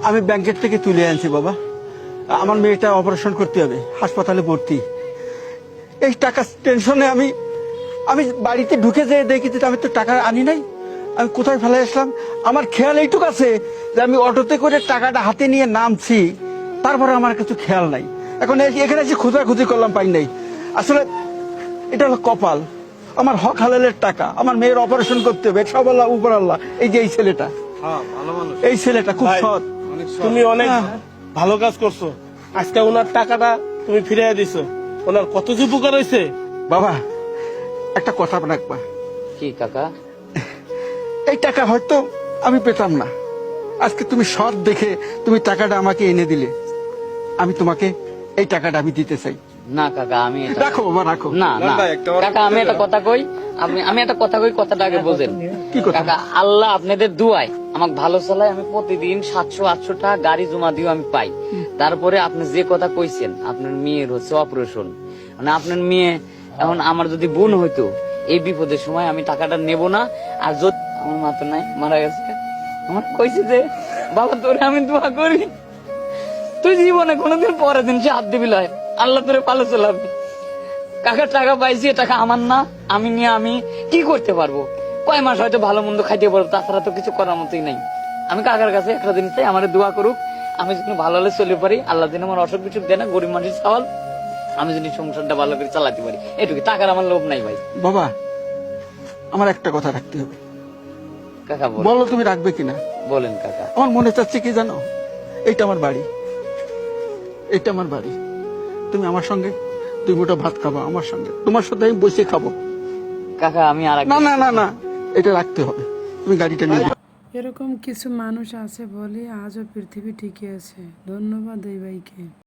আমি ব্যাংকের থেকে তুলে আনছি বাবা। আমার মেয়েটা অপারেশন করতে হবে, হাসপাতালে ভর্তি। এই টাকা টেনশনে আমি আমি বাড়িতে ঢুকে যেয়ে দেখি যে আমি তো টাকা আনি নাই, আমি কোথায় ফেলে আসলাম। আমার খেয়াল এইটুকু আছে যে আমি অটোতে করে টাকাটা হাতে নিয়ে নামছি, তারপরে আমার কিছু খেয়াল নাই। এখন এখানে এসে খোঁজাখুঁজি করলাম, পাই নাই। আসলে এটা হলো কপাল, আমার হক হালালের টাকা, আমার মেয়ের অপারেশন করতে হবে, সব আল্লাহ উপর আল্লাহ। এই যে এই ছেলেটা, এই ছেলেটা খুব সৎ। তুমি অনেক ভালো কাজ করছো, আজকে ওনার টাকাটা তুমি ফিরিয়ে দিছো। ওনার কত যে উপকার হয়েছে। বাবা একটা কথা রাখবা। কি কাকা? এই টাকা হয়তো আমি পেতাম না, আজকে তুমি সৎ দেখে তুমি টাকাটা আমাকে এনে দিলে, আমি তোমাকে এই টাকাটা আমি দিতে চাই। না কাকা, আমি রাখো বাবা, রাখো। না না কাকা, আমি একটা কথা কই, আমি একটা কথা কই, কথাটা আগে বোঝেন। কি কথা? কাকা, আল্লাহ আপনাদের দুয়ায় আমাকে ভালো চালায়, আমি প্রতিদিন 700-800 টাকা গাড়ি জমা দিও আমি পাই। তারপরে আপনি যে কথা কইছেন, আপনার মেয়ের হচ্ছে অপারেশন, মানে আপনার মেয়ে এখন আমার যদি বোন হইতো, এই বিপদের সময় আমি টাকাটা নেব না। আর যদি আমার মা তো নাই, মারা গেছে, আমার কইছে যে বাবা তোরে আমি দোয়া করি, তুই জীবনে কোনোদিন পরের দিন সে হাত দিবি লয়, আল্লাহ তোরে ভালো চালাবি। কাকা টাকা পাইছি, টাকা আমার না, আমি নিয়ে আমি কি করতে পারবো? কয় মাস হয়তো ভালো মন্দ খাইতে পারবো, তাছাড়া তো কিছু করার মতোই নাই। আমি কাকার কাছে একটা দিন চাই, আমার দোয়া করুক, আমি যেন ভালো হলে চলে পারি, আল্লাহ দিন আমার অসুখ বিসুখ দেয় না, গরিব মানুষের সওয়াল, আমি যদি সংসারটা ভালো করে চালাতে পারি, এটুকু। টাকার আমার লোভ নাই ভাই। বাবা আমার একটা কথা রাখতে হবে। কাকা বলো তুমি রাখবে কিনা? বলেন কাকা। আমার মনে চাচ্ছে কি জানো, এইটা আমার বাড়ি, এটা আমার বাড়ি। তুমি আমার সঙ্গে 2 মুঠো ভাত খাবো আমার সঙ্গে, তোমার সাথে আমি বসে খাবো। কাকা আমি আর না না না না, এটা রাখতে হবে, তুমি গাড়িটা নিয়ে যাও। এরকম কিছু মানুষ আছে বলে আজও পৃথিবী টিকে আছে। ধন্যবাদ এই ভাইকে।